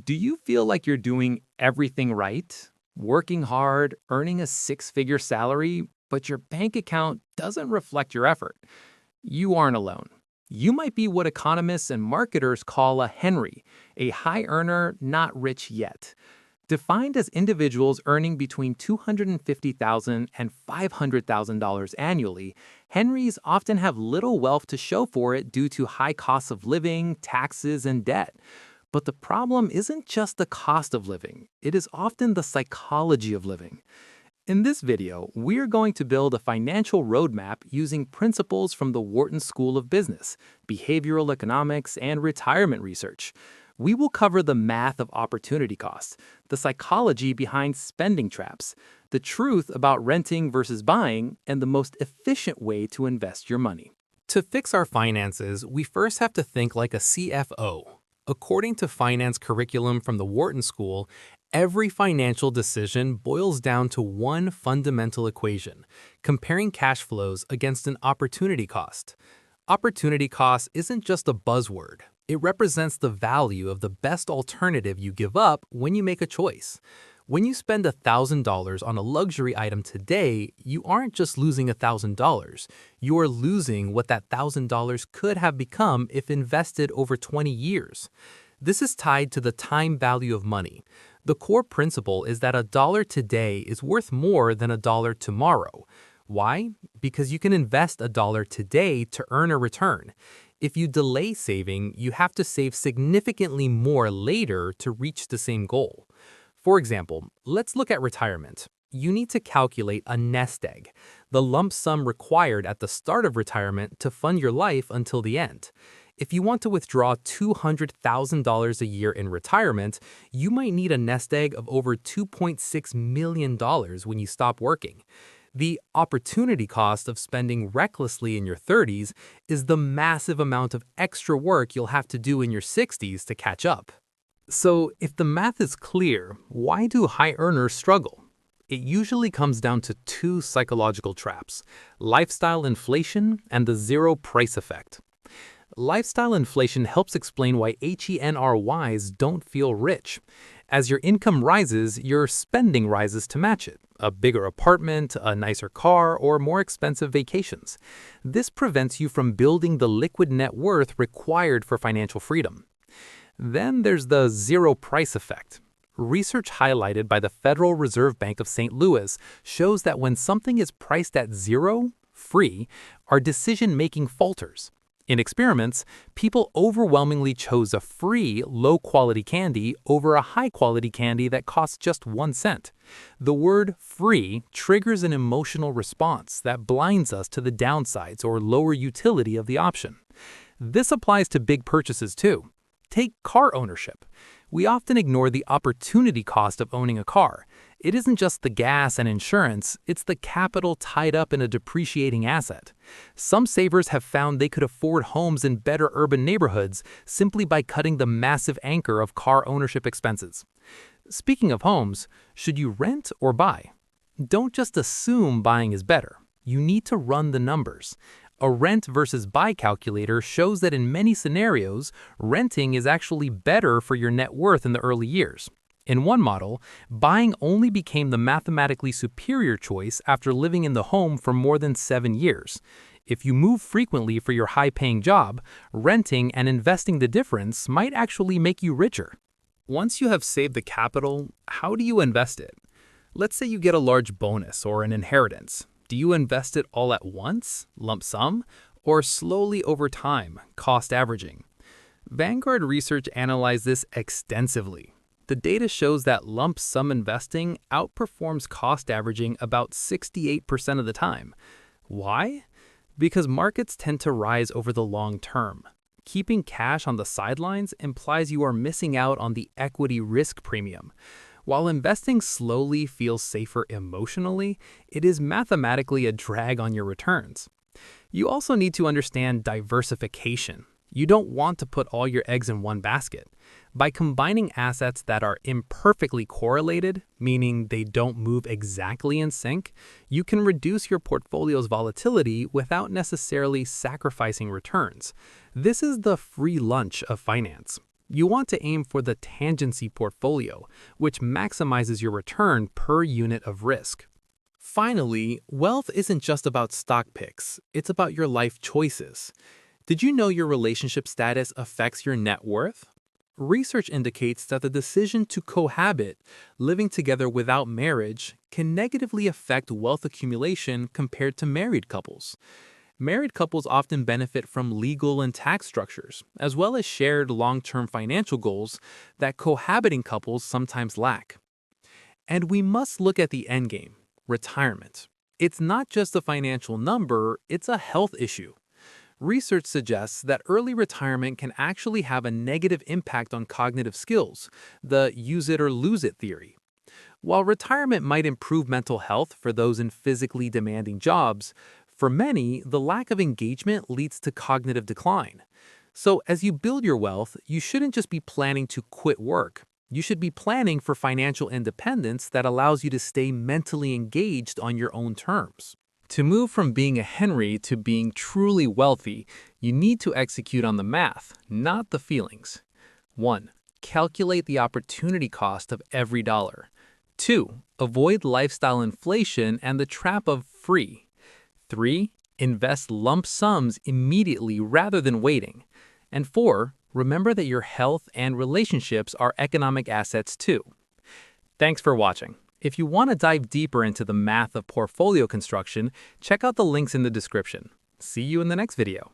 Do you feel like you're doing everything right? Working hard, earning a six-figure salary, but your bank account doesn't reflect your effort? You aren't alone. You might be what economists and marketers call a Henry, a high earner not rich yet. Defined as individuals earning between $250,000 and $500,000 annually, Henrys often have little wealth to show for it due to high costs of living, taxes, and debt. But the problem isn't just the cost of living, it is often the psychology of living. In this video, we're going to build a financial roadmap using principles from the Wharton School of Business, behavioral economics, and retirement research. We will cover the math of opportunity costs, the psychology behind spending traps, the truth about renting versus buying, and the most efficient way to invest your money. To fix our finances, we first have to think like a CFO. According to finance curriculum from the Wharton School, every financial decision boils down to one fundamental equation, comparing cash flows against an opportunity cost. Opportunity cost isn't just a buzzword. It represents the value of the best alternative you give up when you make a choice. When you spend $1,000 on a luxury item today, you aren't just losing $1,000. You are losing what that $1,000 could have become if invested over 20 years. This is tied to the time value of money. The core principle is that a dollar today is worth more than a dollar tomorrow. Why? Because you can invest a dollar today to earn a return. If you delay saving, you have to save significantly more later to reach the same goal. For example, let's look at retirement. You need to calculate a nest egg, the lump sum required at the start of retirement to fund your life until the end. If you want to withdraw $200,000 a year in retirement, you might need a nest egg of over $2.6 million when you stop working. The opportunity cost of spending recklessly in your 30s is the massive amount of extra work you'll have to do in your 60s to catch up. So, if the math is clear, why do high earners struggle? It usually comes down to two psychological traps: lifestyle inflation and the zero price effect. Lifestyle inflation helps explain why HENRYs don't feel rich. As your income rises, your spending rises to match it. A bigger apartment, a nicer car, or more expensive vacations. This prevents you from building the liquid net worth required for financial freedom. Then there's the zero price effect. Research highlighted by the Federal Reserve Bank of St. Louis shows that when something is priced at zero, free, our decision-making falters. In experiments, people overwhelmingly chose a free, low-quality candy over a high-quality candy that costs just 1 cent. The word free triggers an emotional response that blinds us to the downsides or lower utility of the option. This applies to big purchases too. Take car ownership. We often ignore the opportunity cost of owning a car. It isn't just the gas and insurance, it's the capital tied up in a depreciating asset. Some savers have found they could afford homes in better urban neighborhoods simply by cutting the massive anchor of car ownership expenses. Speaking of homes, should you rent or buy? Don't just assume buying is better. You need to run the numbers. A rent versus buy calculator shows that in many scenarios, renting is actually better for your net worth in the early years. In one model, buying only became the mathematically superior choice after living in the home for more than 7 years. If you move frequently for your high-paying job, renting and investing the difference might actually make you richer. Once you have saved the capital, how do you invest it? Let's say you get a large bonus or an inheritance. Do you invest it all at once, lump sum, or slowly over time, cost averaging? Vanguard Research analyzed this extensively. The data shows that lump sum investing outperforms cost averaging about 68% of the time. Why? Because markets tend to rise over the long term. Keeping cash on the sidelines implies you are missing out on the equity risk premium. While investing slowly feels safer emotionally, it is mathematically a drag on your returns. You also need to understand diversification. You don't want to put all your eggs in one basket. By combining assets that are imperfectly correlated, meaning they don't move exactly in sync, you can reduce your portfolio's volatility without necessarily sacrificing returns. This is the free lunch of finance. You want to aim for the tangency portfolio, which maximizes your return per unit of risk. Finally, wealth isn't just about stock picks, it's about your life choices. Did you know your relationship status affects your net worth? Research indicates that the decision to cohabit, living together without marriage, can negatively affect wealth accumulation compared to married couples. Married couples often benefit from legal and tax structures, as well as shared long-term financial goals that cohabiting couples sometimes lack. And we must look at the endgame, retirement. It's not just a financial number, it's a health issue. Research suggests that early retirement can actually have a negative impact on cognitive skills, the use it or lose it theory. While retirement might improve mental health for those in physically demanding jobs, for many, the lack of engagement leads to cognitive decline. So, as you build your wealth, you shouldn't just be planning to quit work. You should be planning for financial independence that allows you to stay mentally engaged on your own terms. To move from being a Henry to being truly wealthy, you need to execute on the math, not the feelings. 1. Calculate the opportunity cost of every dollar. 2. Avoid lifestyle inflation and the trap of free. 3. Invest lump sums immediately rather than waiting. And 4. Remember that your health and relationships are economic assets too. Thanks for watching. If you want to dive deeper into the math of portfolio construction, check out the links in the description. See you in the next video.